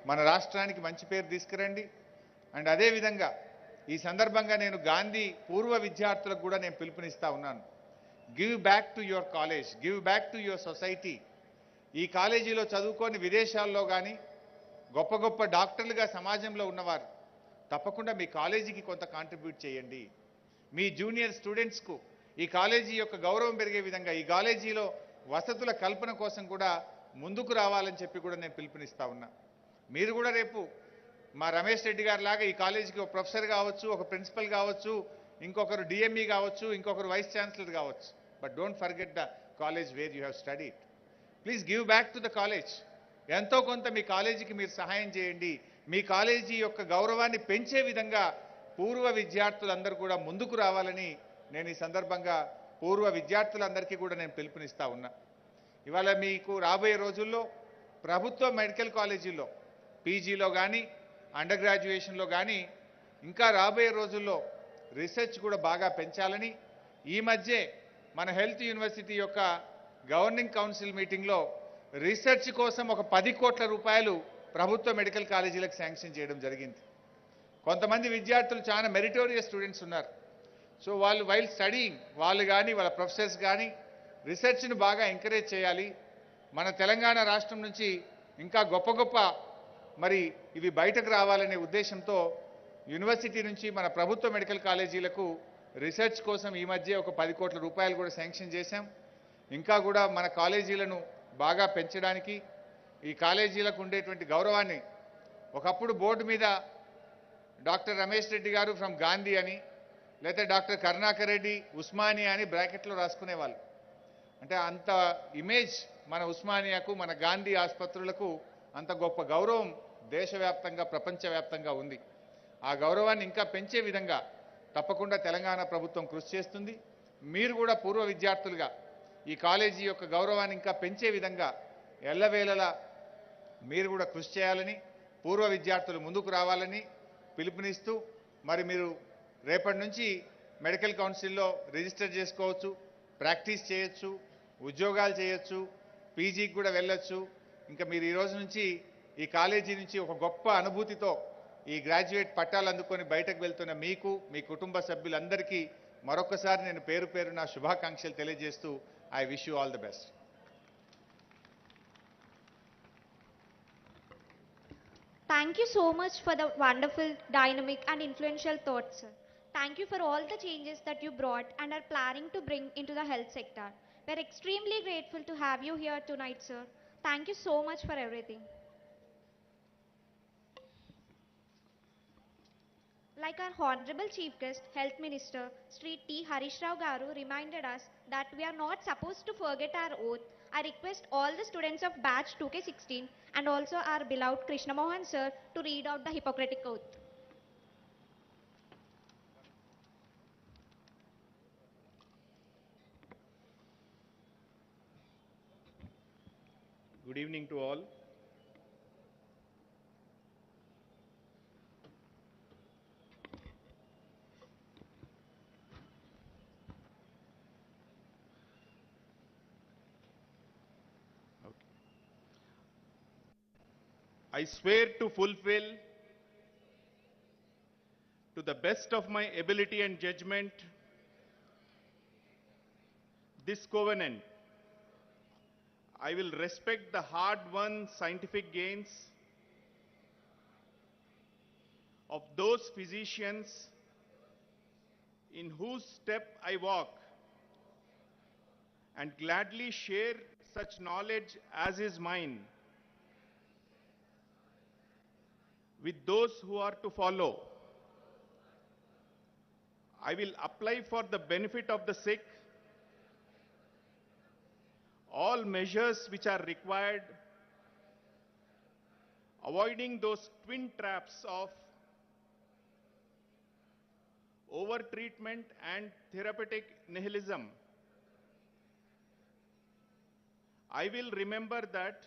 మన రాష్ట్రానికి మంచి పేరు తీసుకురండి. అండ్ అదేవిధంగా ఈ సందర్భంగా నేను గాంధీ పూర్వ విద్యార్థులకు కూడా నేను పిలుపునిస్తా ఉన్నాను. Give back to your college, give back to your society. ఈ కాలేజీలో చదువుకొని విదేశాల్లో కానీ గొప్ప గొప్ప డాక్టర్లుగా సమాజంలో ఉన్నవారు తప్పకుండా మీ కాలేజీకి కొంత కాంట్రిబ్యూట్ చేయండి. మీ జూనియర్ స్టూడెంట్స్కు ఈ కాలేజీ యొక్క గౌరవం పెరిగే విధంగా ఈ కాలేజీలో వసతుల కల్పన కోసం కూడా ముందుకు రావాలని చెప్పి కూడా నేను పిలుపునిస్తా ఉన్నా. మీరు కూడా రేపు మా రమేష్ రెడ్డి గారి లాగా ఈ కాలేజీకి ఒక ప్రొఫెసర్ కావచ్చు, ఒక ప్రిన్సిపల్ కావచ్చు, ఇంకొకరు డిఎంఈ కావచ్చు, ఇంకొకరు వైస్ ఛాన్సలర్ కావచ్చు. But don't forget the college where you have studied. Please give back to the college. ఎంతో కొంత మీ కాలేజీకి మీరు సహాయం చేయండి. మీ కాలేజీ యొక్క గౌరవాన్ని పెంచే విధంగా పూర్వ విద్యార్థులందరూ కూడా ముందుకు రావాలని నేను ఈ సందర్భంగా పూర్వ విద్యార్థులందరికీ కూడా నేను పిలుపునిస్తా ఉన్నా. ఇవాళ మీకు రాబోయే రోజుల్లో ప్రభుత్వ మెడికల్ కాలేజీల్లో పీజీలో కానీ అండర్ గ్రాడ్యుయేషన్లో కానీ ఇంకా రాబోయే రోజుల్లో రీసెర్చ్ కూడా బాగా పెంచాలని ఈ మధ్య మన హెల్త్ యూనివర్సిటీ యొక్క గవర్నింగ్ కౌన్సిల్ మీటింగ్లో రీసెర్చ్ కోసం ఒక 10 కోట్ల రూపాయలు ప్రభుత్వ మెడికల్ కాలేజీలకు శాంక్షన్ చేయడం జరిగింది. కొంతమంది విద్యార్థులు చాలా మెరిటోరియస్ స్టూడెంట్స్ ఉన్నారు. సో వాళ్ళు వైల్ స్టడీయింగ్ వాళ్ళు కానీ వాళ్ళ ప్రొఫెసర్స్ కానీ రీసెర్చ్ను బాగా ఎంకరేజ్ చేయాలి. మన తెలంగాణ రాష్ట్రం నుంచి ఇంకా గొప్ప గొప్ప మరి ఇవి బయటకు రావాలనే ఉద్దేశంతో యూనివర్సిటీ నుంచి మన ప్రభుత్వ మెడికల్ కాలేజీలకు రీసెర్చ్ కోసం ఈ మధ్య ఒక 10 కోట్ల రూపాయలు కూడా శాంక్షన్ చేశాం. ఇంకా కూడా మన కాలేజీలను బాగా పెంచడానికి ఈ కాలేజీలకు ఉండేటువంటి గౌరవాన్ని ఒకప్పుడు బోర్డు మీద డాక్టర్ రమేష్ రెడ్డి గారు ఫ్రమ్ గాంధీ అని లేకపోతే డాక్టర్ కరుణాకర్ రెడ్డి ఉస్మానియా అని బ్రాకెట్లో రాసుకునేవాళ్ళు. అంటే అంత ఇమేజ్ మన ఉస్మానియాకు, మన గాంధీ ఆసుపత్రులకు అంత గొప్ప గౌరవం దేశవ్యాప్తంగా ప్రపంచవ్యాప్తంగా ఉంది. ఆ గౌరవాన్ని ఇంకా పెంచే విధంగా తప్పకుండా తెలంగాణ ప్రభుత్వం కృషి చేస్తుంది. మీరు కూడా పూర్వ విద్యార్థులుగా ఈ కాలేజీ యొక్క గౌరవాన్ని ఇంకా పెంచే విధంగా ఎల్లవేళలా మీరు కూడా కృషి చేయాలని, పూర్వ విద్యార్థులు ముందుకు రావాలని పిలుపునిస్తూ మరి మీరు రేపటి నుంచి మెడికల్ కౌన్సిల్లో రిజిస్టర్ చేసుకోవచ్చు, ప్రాక్టీస్ చేయొచ్చు, ఉద్యోగాలు చేయొచ్చు, పీజీకి కూడా వెళ్ళొచ్చు. ఇంకా మీరు ఈ రోజు నుంచి ఈ కాలేజీ నుంచి ఒక గొప్ప అనుభూతితో ఈ గ్రాడ్యుయేట్ పట్టాలు అందుకొని బయటకు వెళ్తున్న మీకు, మీ కుటుంబ సభ్యులందరికీ మరొకసారి నేను పేరు పేరున శుభాకాంక్షలు తెలియజేస్తూ I wish you all the best. Thank you so much for the wonderful, dynamic and influential thoughts, sir. Thank you for all the changes that you brought and are planning to bring into the health sector. We are extremely grateful to have you here tonight, sir. Thank you so much for everything. Like our Honorable Chief Guest, Health Minister, Sri T. Harish Rao Garu reminded us that we are not supposed to forget our oath. I request all the students of batch 2K16 and also our beloved Krishna Mohan sir to read out the Hippocratic Oath. Good evening to all. I swear to fulfill, to the best of my ability and judgment, this covenant. I will respect the hard-won scientific gains of those physicians in whose step I walk, and gladly share such knowledge as is mine with those who are to follow. I will apply for the benefit of the sick all measures which are required, avoiding those twin traps of overtreatment and therapeutic nihilism. I will remember that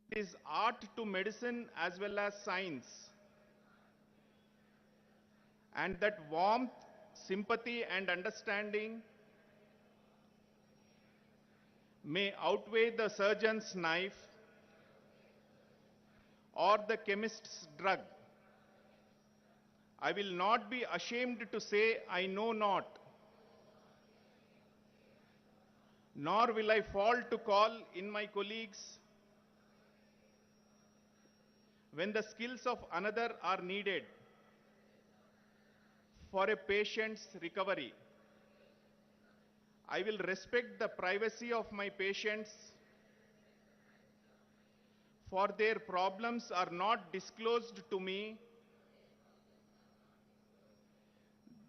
it is art to medicine as well as science, and that warmth, sympathy, and understanding may outweigh the surgeon's knife or the chemist's drug. I will not be ashamed to say I know not, nor will I fall to call in my colleagues when the skills of another are needed for a patient's recovery. I will respect the privacy of my patients, for their problems are not disclosed to me,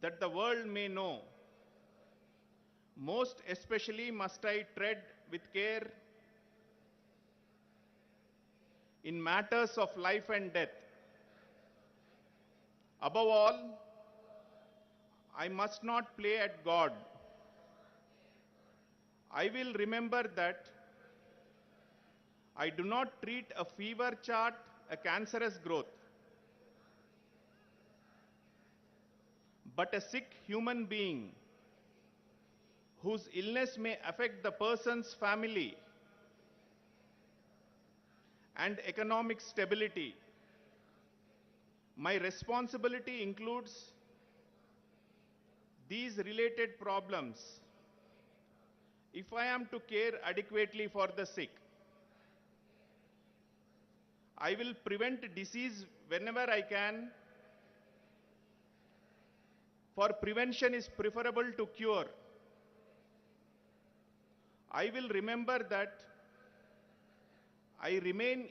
that the world may know. Most especially must I tread with care in matters of life and death. Above all, I must not play at God. I will remember that I do not treat a fever chart a cancerous growth, but a sick human being whose illness may affect the person's family and economic stability. My responsibility includes these related problems if I am to care adequately for the sick. I will prevent disease whenever I can, for prevention is preferable to cure. I will remember that I remain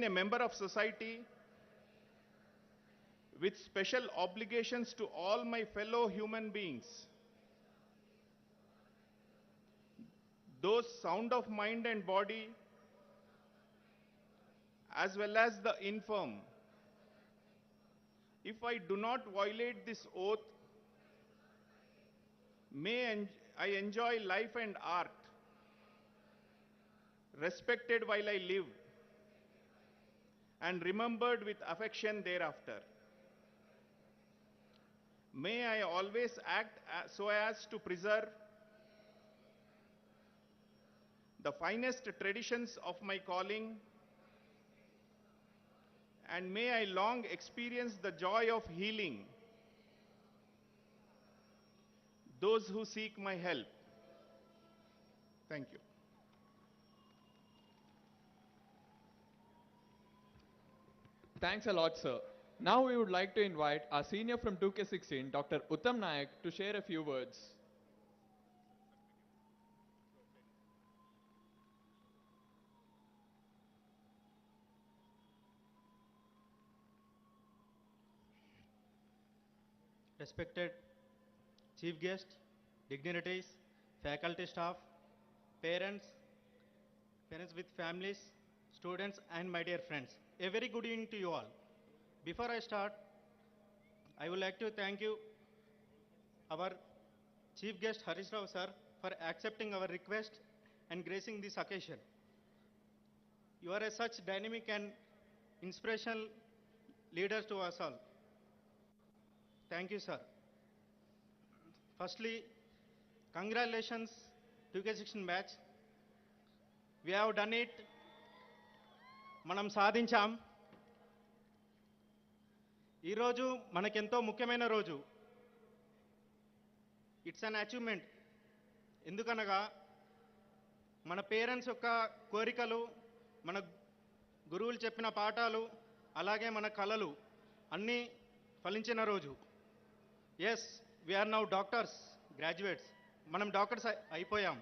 a member of society with special obligations to all my fellow human beings, those sound of mind and body, as well as the infirm. If I do not violate this oath, may I enjoy life and art, respected while I live, and remembered with affection thereafter. May I always act so as to preserve the finest traditions of my calling, and may I long experience the joy of healing those who seek my help. Thank you. Thanks a lot, sir. Now we would like to invite our senior from 2K16, Dr. Uttam Nayak, to share a few words. Respected chief guest, dignitaries, faculty staff, parents, parents with families, students, and my dear friends. A very good evening to you all. Before I start, I would like to thank you, our chief guest Harish Rao sir, for accepting our request and gracing this occasion. You are a such dynamic and inspirational leader to us all. Thank you, sir. Firstly, congratulations 2K16 batch. We have done it మనం సాధించాం. ఈరోజు మనకెంతో ముఖ్యమైన రోజు. It's an achievement. ఎందుకనగా మన parents యొక్క కోరికలు, మన గురువులు చెప్పిన పాఠాలు, అలాగే మన కళలు అన్నీ ఫలించిన రోజు. Yes, we are now doctors, graduates. మనం డాక్టర్స్ అయిపోయాం.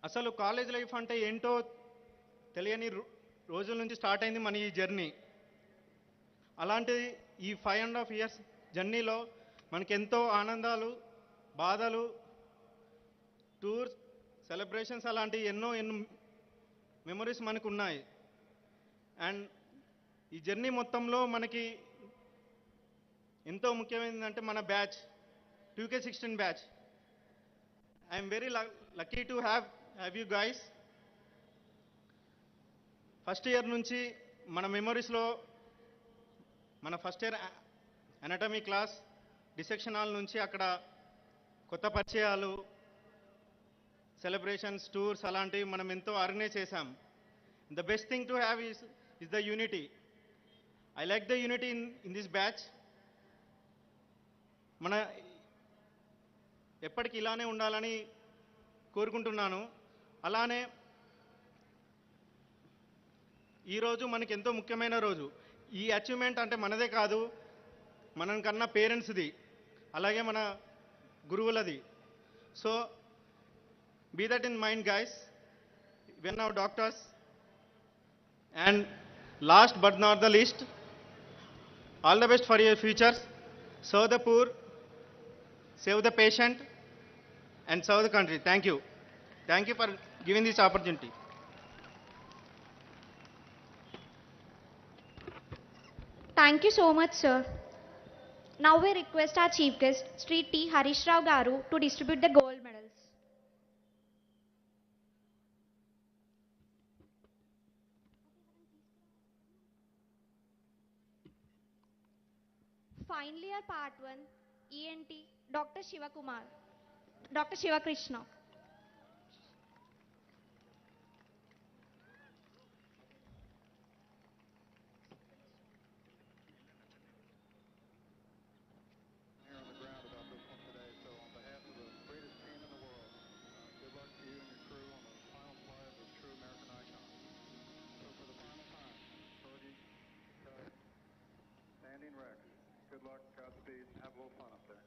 అసలు కాలేజ్ లైఫ్ అంటే ఏంటో తెలియని రోజుల నుంచి స్టార్ట్ అయింది మన ఈ జర్నీ. అలాంటిది ఈ 5.5 years జర్నీలో మనకెంతో ఆనందాలు, బాధలు, టూర్స్, సెలబ్రేషన్స్ అలాంటి ఎన్నో మెమరీస్ మనకు ఉన్నాయి. అండ్ ఈ జర్నీ మొత్తంలో మనకి ఎంతో ముఖ్యమైనదంటే మన batch, 2K16 batch. I'm very lucky to have you guys. First year నుంచి మన మెమరీస్లో మన first year anatomy class, dissection hall నుంచి అక్కడ కొత్త పరిచయాలు, సెలబ్రేషన్స్, టూర్స్ అలాంటివి మనం ఎంతో ఆర్గనైజ్ చేశాం. The best thing to have is the unity. I like the unity in this batch. మన ఎప్పటికి ఇలానే ఉండాలని కోరుకుంటున్నాను. అలానే ఈరోజు మనకి ఎంతో ముఖ్యమైన రోజు. ఈ అచీవ్మెంట్ అంటే మనదే కాదు, మనం కన్నా పేరెంట్స్ది, అలాగే మన గురువులది. So be that in mind, guys. We are now doctors. And last but not the least, all the best for your futures. Serve the poor, save the patient, and serve the country. Thank you. Thank you for giving this opportunity. Thank you so much, sir. Now we request our chief guest, Sri T. Harish Rao Garu, to distribute the gold medals. Final year part 1, ENT, Dr. Shivakumar, Dr. Shivakrishna. Good luck, Godspeed, have a little fun up there.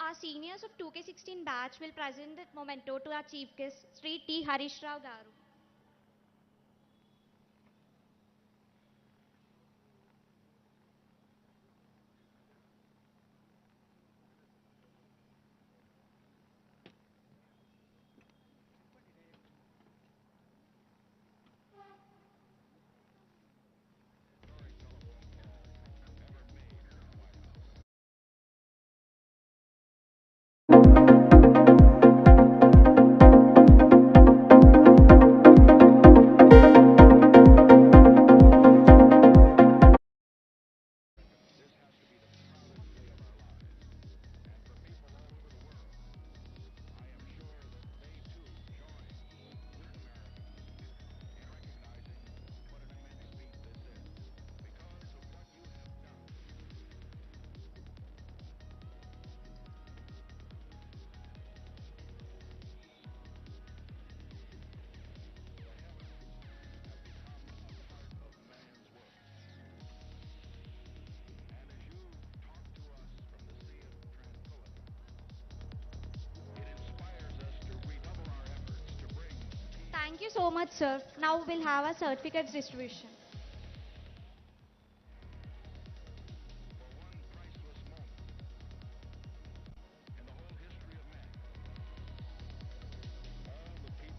our seniors of 2K16 batch will present the memento to our chief guest, Sri T. Harish Rao Garu. Thank you so much, sir. Now we'll have a certificates distribution.